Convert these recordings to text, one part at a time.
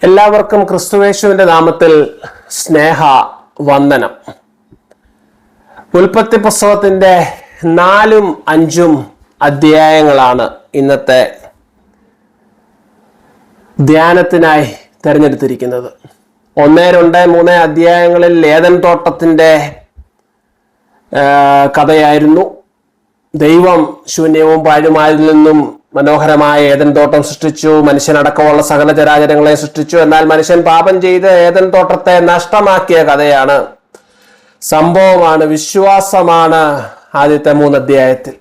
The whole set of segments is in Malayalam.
എല്ലാവർക്കും ക്രിസ്തുയേശുവിന്റെ നാമത്തിൽ സ്നേഹ വന്ദനം. ഉൽപ്പത്തി പുസ്തകത്തിന്റെ 4ഉം 5ഉം അധ്യായങ്ങളാണ് ഇന്നത്തെ ധ്യാനത്തിനായി തിരഞ്ഞെടുത്തിരിക്കുന്നത്. 1, 2, 3 അധ്യായങ്ങളിൽ ഏദൻ തോട്ടത്തിന്റെ കഥയായിരുന്നു. ദൈവം ശൂന്യവും പാഴുമായതിൽ നിന്നും മനോഹരമായ ഏദൻ തോട്ടം സൃഷ്ടിച്ചു. മനുഷ്യനടക്കമുള്ള സകല ചരാചരങ്ങളെ സൃഷ്ടിച്ചു. എന്നാൽ മനുഷ്യൻ പാപം ചെയ്ത് ഏദൻ തോട്ടത്തെ നഷ്ടമാക്കിയ കഥയാണ്, സംഭവമാണ്, വിശ്വാസമാണ് ആദ്യത്തെ 3 അധ്യായത്തിൽ.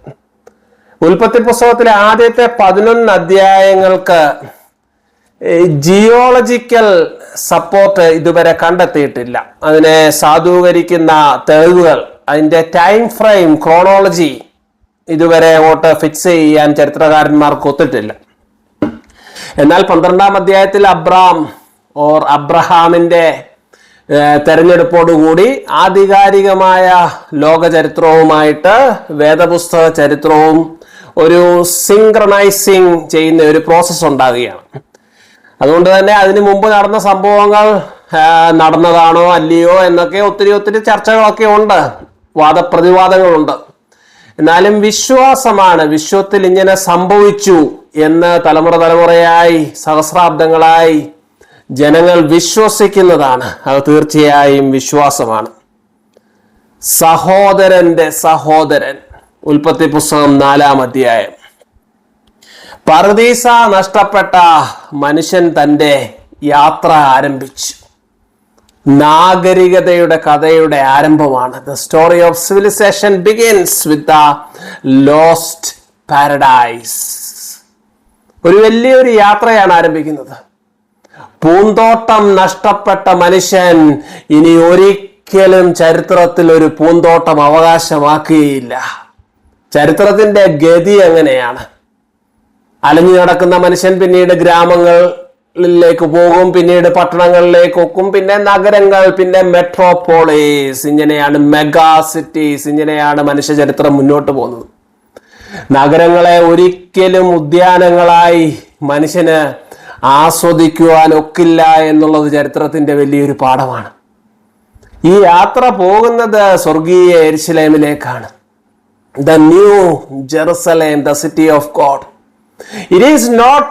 ഉൽപ്പത്തി പുസ്തകത്തിലെ ആദ്യത്തെ 11 അധ്യായങ്ങൾക്ക് ജിയോളജിക്കൽ സപ്പോർട്ട് ഇതുവരെ കണ്ടെത്തിയിട്ടില്ല. അതിനെ സാധൂകരിക്കുന്ന തെളിവുകൾ, അതിന്റെ ടൈം ഫ്രെയിം, ക്രോണോളജി ഇതുവരെ അങ്ങോട്ട് ഫിക്സ് ചെയ്യാൻ ചരിത്രകാരന്മാർക്ക് ഒത്തിട്ടില്ല. എന്നാൽ 12ാം അധ്യായത്തിൽ അബ്രഹാമിന്റെ തെരഞ്ഞെടുപ്പോടുകൂടി ആധികാരികമായ ലോക ചരിത്രവുമായിട്ട് വേദപുസ്തക ചരിത്രവും ഒരു സിങ്ക്രണൈസിങ് ചെയ്യുന്ന ഒരു പ്രോസസ് ഉണ്ടാകുകയാണ്. അതുകൊണ്ട് തന്നെ അതിനു മുമ്പ് നടന്ന സംഭവങ്ങൾ നടന്നതാണോ അല്ലയോ എന്നൊക്കെ ഒത്തിരി ചർച്ചകളൊക്കെ ഉണ്ട്, വാദപ്രതിവാദങ്ങളുണ്ട്. എന്നാലും വിശ്വാസമാണ്, വിശ്വത്തിൽ ഇങ്ങനെ സംഭവിച്ചു എന്ന് തലമുറയായി സഹസ്രാബ്ദങ്ങളായി ജനങ്ങൾ വിശ്വസിക്കുന്നതാണ്. അത് തീർച്ചയായും വിശ്വാസമാണ്. സഹോദരന്റെ സഹോദരൻ, ഉൽപ്പത്തി പുസ്തകം 4ാം അധ്യായം. പറുദീസ നഷ്ടപ്പെട്ട മനുഷ്യൻ തന്റെ യാത്ര ആരംഭിച്ചു. നാഗരികതയുടെ കഥയുടെ ആരംഭമാണ്. The story of civilization begins with the lost paradise. ഒരു വലിയൊരു യാത്രയാണ് ആരംഭിക്കുന്നത്. പൂന്തോട്ടം നഷ്ടപ്പെട്ട മനുഷ്യൻ ഇനി ഒരിക്കലും ചരിത്രത്തിൽ ഒരു പൂന്തോട്ടം അവകാശമാക്കുകയില്ല. ചരിത്രത്തിന്റെ ഗതി എങ്ങനെയാണ്? അലഞ്ഞു നടക്കുന്ന മനുഷ്യൻ പിന്നീട് ഗ്രാമങ്ങളിലേക്ക് പോകും, പിന്നീട് പട്ടണങ്ങളിലേക്കൊക്കും, പിന്നെ നഗരങ്ങൾ, പിന്നെ മെട്രോപോളിസ്. ഇങ്ങനെയാണ് മെഗാ സിറ്റീസ്, ഇങ്ങനെയാണ് മനുഷ്യ ചരിത്രം മുന്നോട്ട് പോകുന്നത്. നഗരങ്ങളെ ഒരിക്കലും ഉദ്യാനങ്ങളായി മനുഷ്യന് ആസ്വദിക്കുവാൻ ഒക്കില്ല എന്നുള്ളത് ചരിത്രത്തിന്റെ വലിയൊരു പാഠമാണ്. ഈ യാത്ര പോകുന്നത് സ്വർഗീയ യെരുശലേമിലേക്കാണ്. The new Jerusalem, the city of God. It is not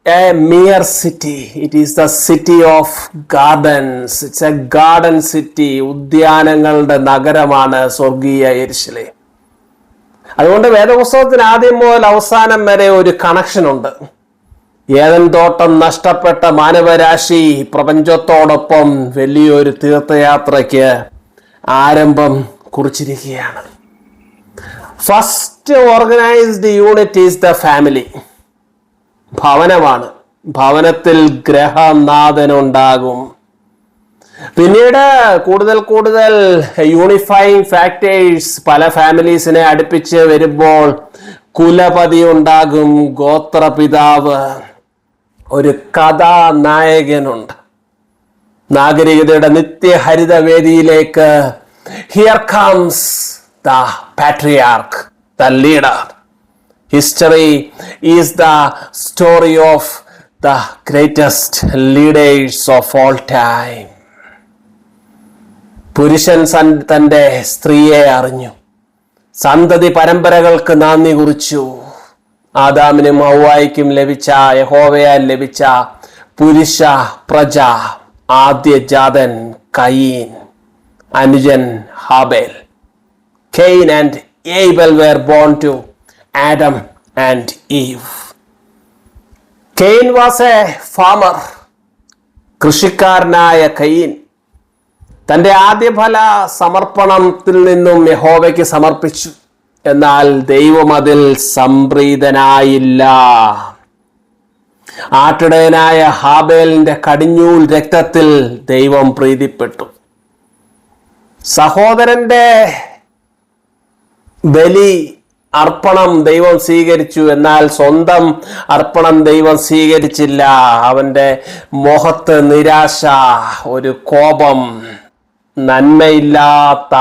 a mere city, it is the city of gardens. It's a garden city. ഉദ്യാനങ്ങളുടെ നഗരമാണ് സ്വർഗീയ യെരുശലേം. അതുകൊണ്ട് വേദപുസ്തകത്തിന് ആദ്യം മുതൽ അവസാനം വരെ ഒരു കണക്ഷൻ ഉണ്ട്. ഏദൻ തോട്ടം നഷ്ടപ്പെട്ട മാനവരാശി പ്രപഞ്ചത്തോടൊപ്പം വലിയൊരു തീർത്ഥയാത്രയ്ക്ക് ആരംഭം കുറിച്ചിരിക്കുകയാണ്. First organised unit is the family. ഭവനമാണ്. ഭവനത്തിൽ ഗ്രഹനാഥനുണ്ടാകും. പിന്നീട് കൂടുതൽ യൂണിഫൈങ് ഫാക്ടേഴ്സ് പല ഫാമിലീസിനെ അടുപ്പിച്ച് വരുമ്പോൾ കുലപതി ഉണ്ടാകും, ഗോത്രപിതാവ്, ഒരു കഥാനായകനുണ്ട്. നാഗരികതയുടെ നിത്യഹരിതവേദിയിലേക്ക് here comes the patriarch, the leader. History is the story of the greatest leaders of all time. പുരുഷൻ തന്റെ സ്ത്രീയെ അറിഞ്ഞു, സന്തതി പരമ്പരകൾക്ക് നാന്ദി കുറിച്ചു. ആദാമിനും ഹവ്വായ്ക്കും ലഭിച്ച, യഹോവയാൽ ലഭിച്ച പുരുഷ പ്രജ, ആദ്യജാതൻ കയീൻ, അനുജൻ ഹാബേൽ. Cain and Abel were born to Adam and Eve. Cain was a farmer. കൃഷിക്കാരനായ കയീൻ തന്റെ ആദ്യഫല സമർപ്പണത്തിൽ നിന്നും യഹോവയ്ക്ക് സമർപ്പിച്ചു. എന്നാൽ ദൈവം അതിൽ സംപ്രീതനായില്ല. ആട്ടിടയനായ ഹാബേലിന്റെ കടിഞ്ഞൂൽ രക്തത്തിൽ ദൈവം പ്രീതിപ്പെട്ടു. സഹോദരന്റെ ബലി അർപ്പണം ദൈവം സ്വീകരിച്ചു. എന്നാൽ സ്വന്തം അർപ്പണം ദൈവം സ്വീകരിച്ചില്ല. അവന്റെ മുഖത്ത് നിരാശ, ഒരു കോപം, നന്മയില്ലാത്ത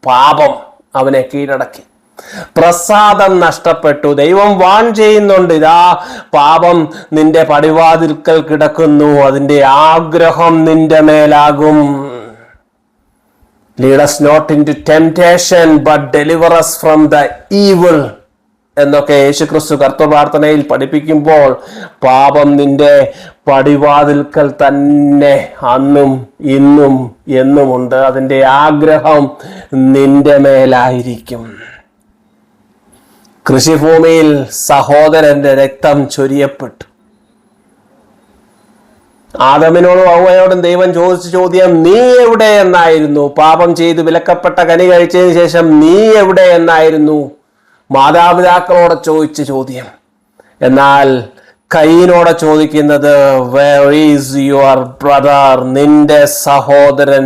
പാപം അവനെ കീഴടക്കി. പ്രസാദം നഷ്ടപ്പെട്ടു. ദൈവം വാൺ ചെയ്യുന്നുണ്ട്, ഇതാ പാപം നിന്റെ പടിവാതിൽക്കൽ കിടക്കുന്നു, അതിന്റെ ആഗ്രഹം നിന്റെ മേലാകും. Lead us not into temptation, but deliver us from the evil എന്നൊക്കെ യേശുക്രിസ്തു കർത്തൃപ്രാർത്ഥനയിൽ പഠിപ്പിക്കുമ്പോൾ പാപം നിന്റെ പടിവാതിൽക്കൽ തന്നെ അന്നും ഇന്നും എന്നുമുണ്ട്. അതിൻ്റെ ആഗ്രഹം നിന്റെ മേലായിരിക്കും. കൃഷിഭൂമിയിൽ സഹോദരന്റെ രക്തം ചൊരിയപ്പെട്ടു. ആദമിനോടും ഹവ്വയോടും ദൈവം ചോദിച്ച ചോദ്യം നീ എവിടെ എന്നായിരുന്നു. പാപം ചെയ്ത് വിലക്കപ്പെട്ട കനി കഴിച്ചതിന് ശേഷം നീ എവിടെ എന്നായിരുന്നു മാതാപിതാക്കളോട് ചോദിച്ച ചോദ്യം. എന്നാൽ കയീനോട് ചോദിക്കുന്നത് വേർ ഈസ് യുവർ ബ്രദർ, നിന്റെ സഹോദരൻ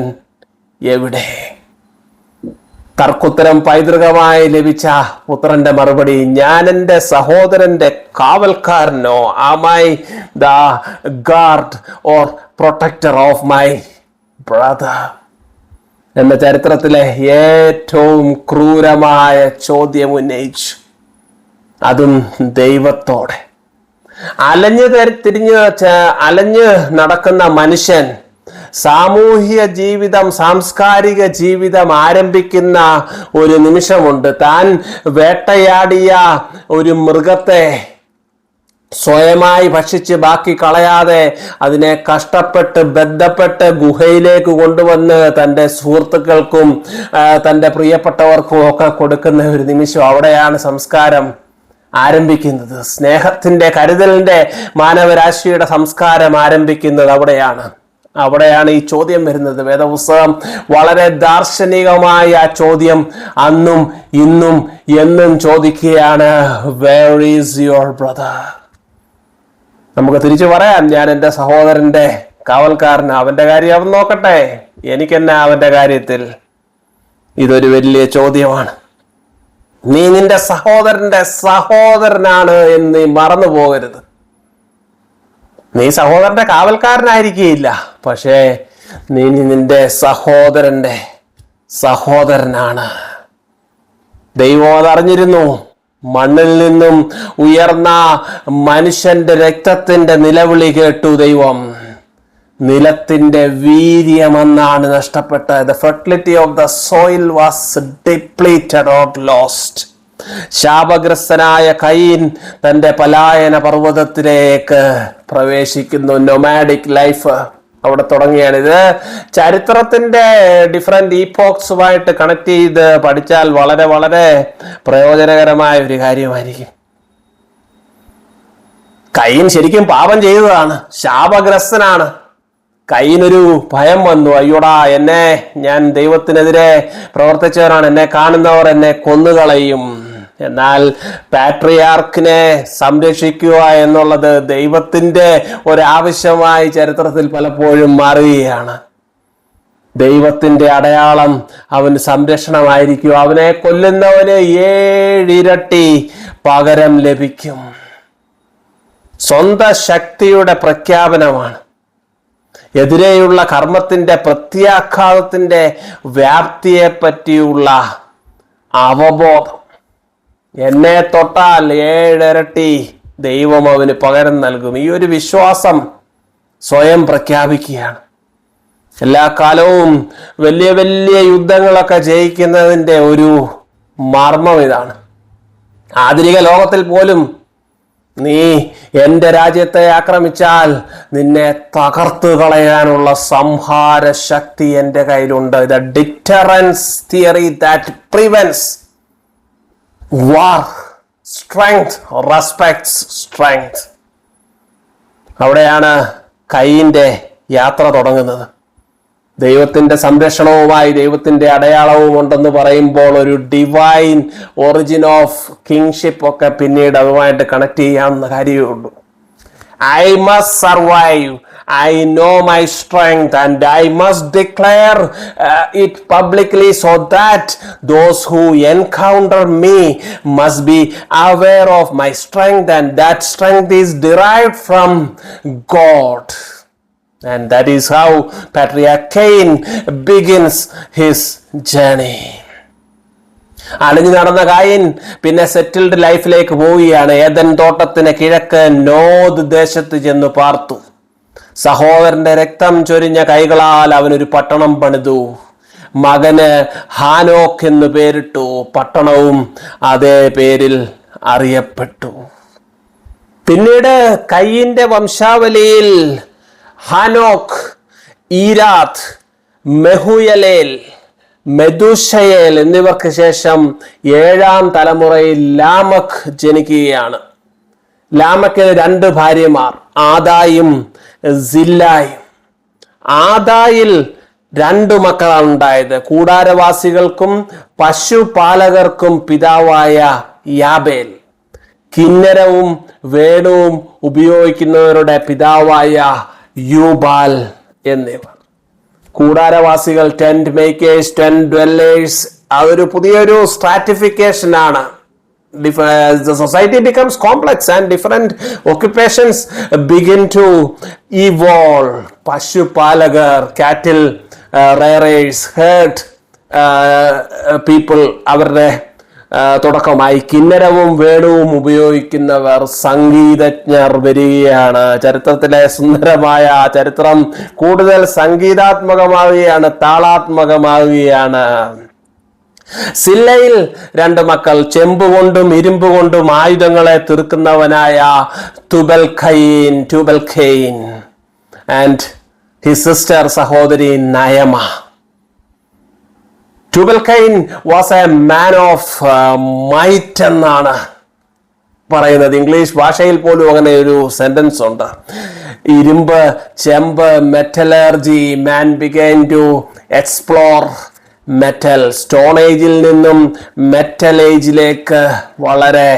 എവിടെ? തർക്കുത്തരം പൈതൃകമായി ലഭിച്ച പുത്രന്റെ മറുപടി, ഞാൻ എൻ്റെ സഹോദരന്റെ കാവൽക്കാരനോ? Am I the guard or protector of my brother? എന്ന ചരിത്രത്തിലെ ഏറ്റവും ക്രൂരമായ ചോദ്യം ഉന്നയിച്ചു, അതും ദൈവത്തോടെ. അലഞ്ഞ് നടക്കുന്ന മനുഷ്യൻ സാമൂഹിക ജീവിതം, സാംസ്കാരിക ജീവിതം ആരംഭിക്കുന്ന ഒരു നിമിഷമുണ്ട്. താൻ വേട്ടയാടിയ ഒരു മൃഗത്തെ സ്വയമായി ഭക്ഷിച്ച് ബാക്കി കളയാതെ അതിനെ കഷ്ടപ്പെട്ട് ബന്ധപ്പെട്ട് ഗുഹയിലേക്ക് കൊണ്ടുവന്ന് തൻ്റെ സുഹൃത്തുക്കൾക്കും തൻ്റെ പ്രിയപ്പെട്ടവർക്കും ഒക്കെ കൊടുക്കുന്ന ഒരു നിമിഷം. അവിടെയാണ് സംസ്കാരം ആരംഭിക്കുന്നത്. സ്നേഹത്തിൻ്റെ, കരുതലിൻ്റെ, മാനവരാശിയുടെ സംസ്കാരം ആരംഭിക്കുന്നത് അവിടെയാണ് ഈ ചോദ്യം വരുന്നത്. വേദപുസ്തകം വളരെ ദാർശനികമായ ആ ചോദ്യം അന്നും ഇന്നും എന്നും ചോദിക്കുകയാണ്, വേർ ഈസ് യുവർ ബ്രദർ? നമുക്ക് തിരിച്ചു പറയാം, ഞാൻ എൻ്റെ സഹോദരന്റെ കാവൽക്കാരൻ, അവന്റെ കാര്യം അവൻ നോക്കട്ടെ, എനിക്കെന്നെ അവന്റെ കാര്യത്തിൽ. ഇതൊരു വലിയ ചോദ്യമാണ്. നീ നിന്റെ സഹോദരന്റെ സഹോദരനാണ് എന്ന് നീ മറന്നു പോകരുത്. നീ സഹോദരന്റെ കാവൽക്കാരനായിരിക്കുകയില്ല, പക്ഷേ നീ നിന്റെ സഹോദരന്റെ സഹോദരനാണ്. ദൈവം അതറിഞ്ഞിരുന്നു. മണ്ണിൽ നിന്നും ഉയർന്ന മനുഷ്യന്റെ രക്തത്തിന്റെ നിലവിളി കേട്ടു ദൈവം. നിലത്തിന്റെ വീര്യമെന്നാണ് നഷ്ടപ്പെട്ടത്. The fertility of the soil was depleted or lost. ശാപഗ്രസ്തനായ കയീൻ തന്റെ പലായന പർവ്വതത്തിലേക്ക് പ്രവേശിക്കുന്നു. നൊമാഡിക് ലൈഫ് അവിടെ തുടങ്ങിയാണ്. ഇത് ചരിത്രത്തിന്റെ ഡിഫറെന്റ് ഈപോക്സുമായിട്ട് കണക്ട് ചെയ്ത് പഠിച്ചാൽ വളരെ വളരെ പ്രയോജനകരമായ ഒരു കാര്യമായിരിക്കും. കയീൻ ശരിക്കും പാപം ചെയ്തതാണ്, ശാപഗ്രസ്തനാണ്. കയീനൊരു ഭയം വന്നു, അയ്യോടാ, ഞാൻ ദൈവത്തിനെതിരെ പ്രവർത്തിച്ചവരാണ്, എന്നെ കാണുന്നവർ എന്നെ കൊന്നുകളയും. എന്നാൽ പാട്രിയാർക്കിനെ സംരക്ഷിക്കുക എന്നുള്ളത് ദൈവത്തിന്റെ ഒരാവശ്യമായി ചരിത്രത്തിൽ പലപ്പോഴും മാറുകയാണ്. ദൈവത്തിന്റെ അടയാളം അവന് സംരക്ഷണമായിരിക്കും. അവനെ കൊല്ലുന്നവന് 7 ഇരട്ടി പകരം ലഭിക്കും. സ്വന്തം ശക്തിയുടെ പ്രഖ്യാപനമാണ്. എതിരെയുള്ള കർമ്മത്തിന്റെ പ്രത്യാഘാതത്തിന്റെ വ്യാപ്തിയെ പറ്റിയുള്ള അവബോധം. എന്നെ തൊട്ടാൽ 7 ഇരട്ടി ദൈവം അവന് പകരം നൽകും. ഈ ഒരു വിശ്വാസം സ്വയം പ്രഖ്യാപിക്കുകയാണ്. എല്ലാ കാലവും വലിയ വലിയ യുദ്ധങ്ങളൊക്കെ ജയിക്കുന്നതിൻ്റെ ഒരു മർമ്മം ഇതാണ്. ആധുനിക ലോകത്തിൽ പോലും നീ എൻ്റെ രാജ്യത്തെ ആക്രമിച്ചാൽ നിന്നെ തകർത്തു കളയാനുള്ള സംഹാര ശക്തി എൻ്റെ കയ്യിലുണ്ട്. The deterrence theory that prevents war. Strength respects strength. അവിടെയാണ് കയീന്റെ യാത്ര തുടങ്ങുന്നത്. ദൈവത്തിന്റെ സംരക്ഷണവുമായി ദൈവത്തിന്റെ അടയാളവും ഉണ്ടെന്ന് പറയുമ്പോൾ ഒരു ഡിവൈൻ ഒറിജിൻ ഓഫ് കിങ്ഷിപ്പ് ഒക്കെ പിന്നീട് അതുമായിട്ട് കണക്ട് ചെയ്യാവുന്ന കാര്യമേ ഉള്ളൂ. I must survive. I know my strength and I must declare it publicly so that those who encounter me must be aware of my strength, and that strength is derived from God. And that is how Patriarch Cain begins his journey. അലഞ്ഞു നടന്ന കായിൻ പിന്നെ സെറ്റിൽഡ് ലൈഫിലേക്ക് പോവുകയാണ്. ഏദൻ തോട്ടത്തിന് കിഴക്ക് നോദ് ദേശത്ത് ചെന്ന് പാർത്തു. സഹോദരന്റെ രക്തം ചൊരിഞ്ഞ കൈകളാൽ അവനൊരു പട്ടണം പണിതു. മകന് ഹാനോക്ക് എന്ന് പേരിട്ടു. പട്ടണവും അതേ പേരിൽ അറിയപ്പെട്ടു. പിന്നീട് കയീന്റെ വംശാവലിയിൽ ഹാനോക്ക്, ഈരാത്ത്, മെഹുയലേൽ, മെതുശയേൽ എന്നിവർക്ക് ശേഷം 7-ാം തലമുറയിൽ ലാമക് ജനിക്കുകയാണ്. ലാമക്കിന് 2 ഭാര്യമാർ, ആദായും സില്ലായും. ആദായിൽ 2 മക്കളാണ് ഉണ്ടായത്. കൂടാരവാസികൾക്കും പശുപാലകർക്കും പിതാവായ യാബേൽ, കിന്നരവും വേണുവും ഉപയോഗിക്കുന്നവരുടെ പിതാവായ യൂബാൽ എന്നിവർ. കൂടാരവാസികൾ, ടെന്റ് മേക്കേഴ്സ്, ടെന്റ് ഡ്വെല്ലേഴ്സ്, അതൊരു പുതിയൊരു സ്ട്രാറ്റിഫിക്കേഷൻ ആണ്. The society becomes complex and different occupations begin to evolve. പശുപാലകർ, കാറ്റിൽ റെയറേഴ്സ്, ഹെർഡ് പീപ്പിൾ, അവരുടെ തുടക്കമായി. കിന്നരവും വേണുവും ഉപയോഗിക്കുന്നവർ, സംഗീതജ്ഞർ വരികയാണ്. ചരിത്രത്തിലെ സുന്ദരമായ ചരിത്രം കൂടുതൽ സംഗീതാത്മകമാവുകയാണ്, താളാത്മകമാവുകയാണ്. സില്ലയിൽ 2 മക്കൾ, ചെമ്പുകൊണ്ടും ഇരുമ്പുകൊണ്ടും ആയുധങ്ങളെ തീർക്കുന്നവനായ തുബൽഖൈൻ ആൻഡ് ഹിസ് സിസ്റ്റർ, സഹോദരി Naamah. Tubalcain was a man of might എന്നാണ് പറയുന്നത്. ഇംഗ്ലീഷ് ഭാഷയിൽ പോലും അങ്ങനെ ഒരു സെന്റൻസ് ഉണ്ട്. ഇരുമ്പ്, ചെമ്പ്, metallurgy. Man begin to explore metal. Stone ഏജിൽ നിന്നും മെറ്റൽ ഏജിലേക്ക് വളരെ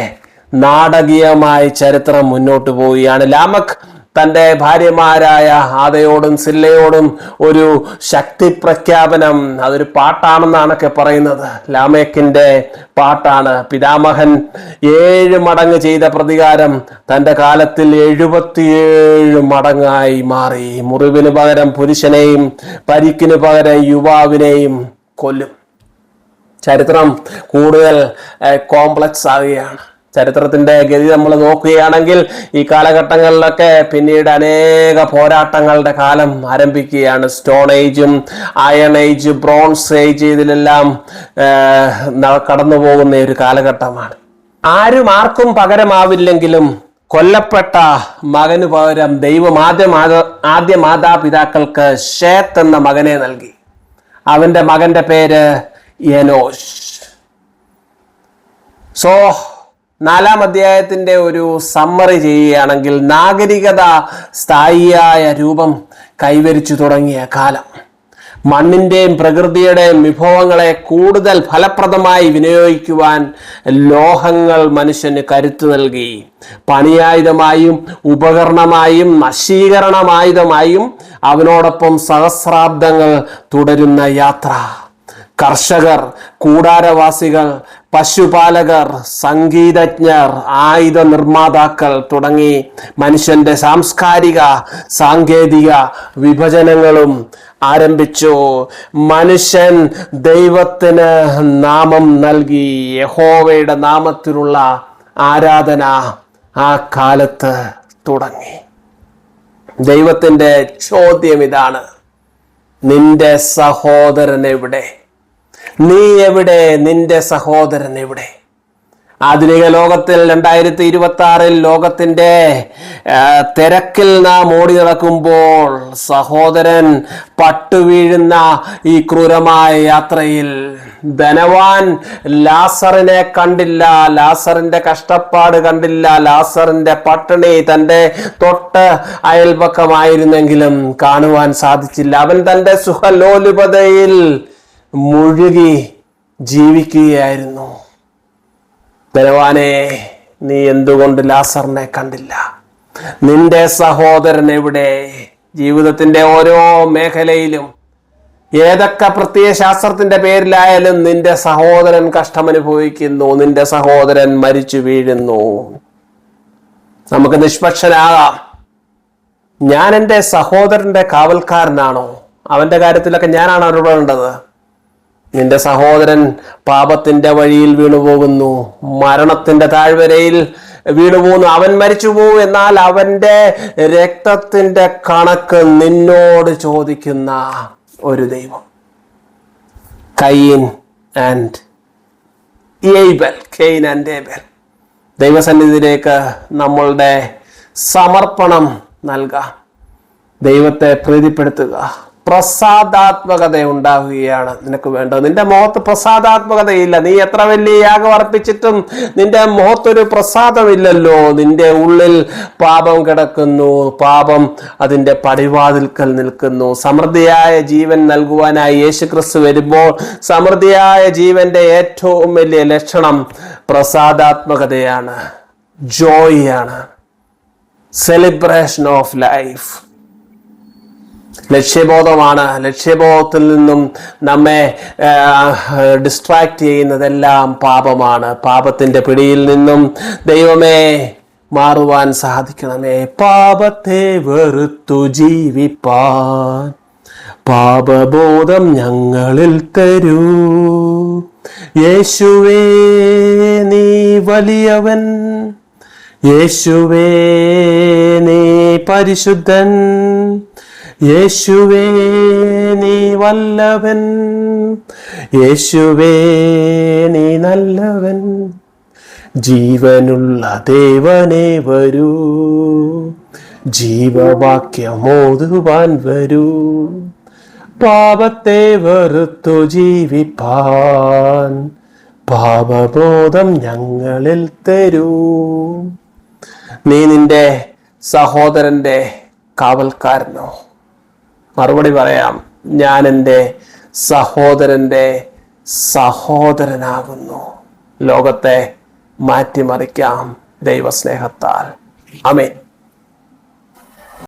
നാടകീയമായി ചരിത്രം മുന്നോട്ട് പോവുകയാണ്. ലാമക് തൻ്റെ ഭാര്യമാരായ ആദയോടും സില്ലയോടും ഒരു ശക്തി പ്രഖ്യാപനം, അതൊരു പാട്ടാണെന്നാണൊക്കെ പറയുന്നത്. ലാമേക്കിന്റെ പാട്ടാണ്. പിതാമഹൻ 7 മടങ്ങ് ചെയ്ത പ്രതികാരം തൻ്റെ കാലത്തിൽ 77 മടങ്ങായി മാറി. മുറിവിന് പകരം പുരുഷനെയും പരിക്കിന് പകരം യുവാവിനെയും കൊല്ലും. ചരിത്രം കൂടുതൽ കോംപ്ലക്സ് ആവുകയാണ്. ചരിത്രത്തിന്റെ ഗതി നമ്മൾ നോക്കുകയാണെങ്കിൽ ഈ കാലഘട്ടങ്ങളിലൊക്കെ പിന്നീട് അനേക പോരാട്ടങ്ങളുടെ കാലം ആരംഭിക്കുകയാണ്. സ്റ്റോൺ ഏജും അയൺ ഏജ്, ബ്രോൺസ് ഏജ്, ഇതിലെല്ലാം കടന്നു പോകുന്ന ഒരു കാലഘട്ടമാണ്. ആരും ആർക്കും പകരമാവില്ലെങ്കിലും കൊല്ലപ്പെട്ട മകന് പകരം ദൈവം ആദ്യ മാതാപിതാക്കൾക്ക് ഷേത്ത് എന്ന മകനെ നൽകി. അവന്റെ മകന്റെ പേര് എനോഷ്. സോ 4-ാം അധ്യായത്തിന്റെ ഒരു സമ്മറി ചെയ്യുകയാണെങ്കിൽ, നാഗരികത സ്ഥായിയായ രൂപം കൈവരിച്ചു തുടങ്ങിയ കാലം, മണ്ണിന്റെയും പ്രകൃതിയുടെയും വിഭവങ്ങളെ കൂടുതൽ ഫലപ്രദമായി വിനിയോഗിക്കുവാൻ ലോഹങ്ങൾ മനുഷ്യന് കരുത്തു നൽകി. പണിയായുധമായും ഉപകരണമായും നശീകരണമായുധമായും അവനോടൊപ്പം സഹസ്രാബ്ദങ്ങൾ തുടരുന്ന യാത്ര. കർഷകർ, കൂടാരവാസികൾ, പശുപാലകർ, സംഗീതജ്ഞർ, ആയുധ നിർമ്മാതാക്കൾ തുടങ്ങി മനുഷ്യന്റെ സാംസ്കാരിക സാങ്കേതിക വിഭജനങ്ങളും ആരംഭിച്ചു. മനുഷ്യൻ ദൈവത്തിന് നാമം നൽകി. യഹോവയുടെ നാമത്തിലുള്ള ആരാധന ആ കാലത്ത് തുടങ്ങി. ദൈവത്തിന്റെ ചോദ്യം ഇതാണ്: നിന്റെ സഹോദരൻ എവിടെ? നീ എവിടെ? നിന്റെ സഹോദരൻ എവിടെ? ആധുനിക ലോകത്തിൽ 2026 ലോകത്തിന്റെ തിരക്കിൽ നാം ഓടി നടക്കുമ്പോൾ സഹോദരൻ പട്ടുവീഴുന്ന ഈ ക്രൂരമായ യാത്രയിൽ ധനവാൻ ലാസറിനെ കണ്ടില്ല, ലാസറിന്റെ കഷ്ടപ്പാട് കണ്ടില്ല, ലാസറിന്റെ പട്ടിണി തൻ്റെ തൊട്ട് അയൽപക്കമായിരുന്നെങ്കിലും കാണുവാൻ സാധിച്ചില്ല. അവൻ തൻ്റെ സുഖലോലുപതയിൽ മുഴുകി ജീവിക്കുകയായിരുന്നു. ധനവാനെ, നീ എന്തുകൊണ്ട് ലാസറിനെ കണ്ടില്ല? നിന്റെ സഹോദരൻ എവിടെ? ജീവിതത്തിന്റെ ഓരോ മേഖലയിലും ഏതൊക്കെ പ്രത്യയ ശാസ്ത്രത്തിന്റെ പേരിലായാലും നിന്റെ സഹോദരൻ കഷ്ടമനുഭവിക്കുന്നു, നിന്റെ സഹോദരൻ മരിച്ചു വീഴുന്നു. നമുക്ക് നിഷ്പക്ഷനാകാം. ഞാൻ എൻ്റെ സഹോദരന്റെ കാവൽക്കാരനാണോ? അവന്റെ കാര്യത്തിലൊക്കെ ഞാനാണ് ഇടപെടേണ്ടത്? നിന്റെ സഹോദരൻ പാപത്തിന്റെ വഴിയിൽ വീണുപോകുന്നു, മരണത്തിന്റെ താഴ്വരയിൽ വീണുപോകുന്നു, അവൻ മരിച്ചു പോകും. എന്നാൽ അവന്റെ രക്തത്തിന്റെ കണക്ക് നിന്നോട് ചോദിക്കുന്ന ഒരു ദൈവം. Cain and Abel. ദൈവസന്നിധിയിലേക്ക് നമ്മളുടെ സമർപ്പണം നൽകാം, ദൈവത്തെ പ്രീതിപ്പെടുത്തുക. പ്രസാദാത്മകത ഉണ്ടാവുകയാണ് നിനക്ക് വേണ്ടത്. നിന്റെ മുഖത്ത് പ്രസാദാത്മകതയില്ല. നീ എത്ര വലിയ യാഗം അർപ്പിച്ചിട്ടും നിന്റെ മുഖത്തൊരു പ്രസാദമില്ലല്ലോ. നിന്റെ ഉള്ളിൽ പാപം കിടക്കുന്നു, പാപം അതിന്റെ പടിവാതിൽക്കൽ നിൽക്കുന്നു. സമൃദ്ധിയായ ജീവൻ നൽകുവാനായി യേശുക്രിസ്തു വരുമ്പോൾ സമൃദ്ധിയായ ജീവന്റെ ഏറ്റവും വലിയ ലക്ഷണം പ്രസാദാത്മകതയാണ്, ജോയിയാണ്, സെലിബ്രേഷൻ ഓഫ് ലൈഫ്. ലക്ഷ്യബോധമാണ്. ലക്ഷ്യബോധത്തിൽ നിന്നും നമ്മെ ഡിസ്ട്രാക്ട് ചെയ്യുന്നതെല്ലാം പാപമാണ്. പാപത്തിന്റെ പിടിയിൽ നിന്നും ദൈവമേ മാറുവാൻ സാധിക്കണമേ. പാപത്തെ വെറുത്തു ജീവിപ്പാൻ പാപബോധം ഞങ്ങളിൽ തരൂ. യേശുവേ നീ വലിയവൻ, യേശുവേ നീ പരിശുദ്ധൻ, യേശുവേ നീ വല്ലവൻ, യേശുവേ നീ നല്ലവൻ. ജീവനുള്ള ദേവനേ വരൂ, ജീവവാക്യമോതുവാൻ വരൂ. പാപത്തെ വെറുത്തു ജീവിപ്പാൻ പാപബോധം ഞങ്ങളിൽ തരൂ. നീ നിന്റെ സഹോദരന്റെ കാവൽക്കാരനോ? മറുപടി പറയാം, ഞാൻ എൻ്റെ സഹോദരന്റെ സഹോദരനാകുന്നു. ലോകത്തെ മാറ്റിമറിക്കാം ദൈവസ്നേഹത്താൽ. ആമേൻ.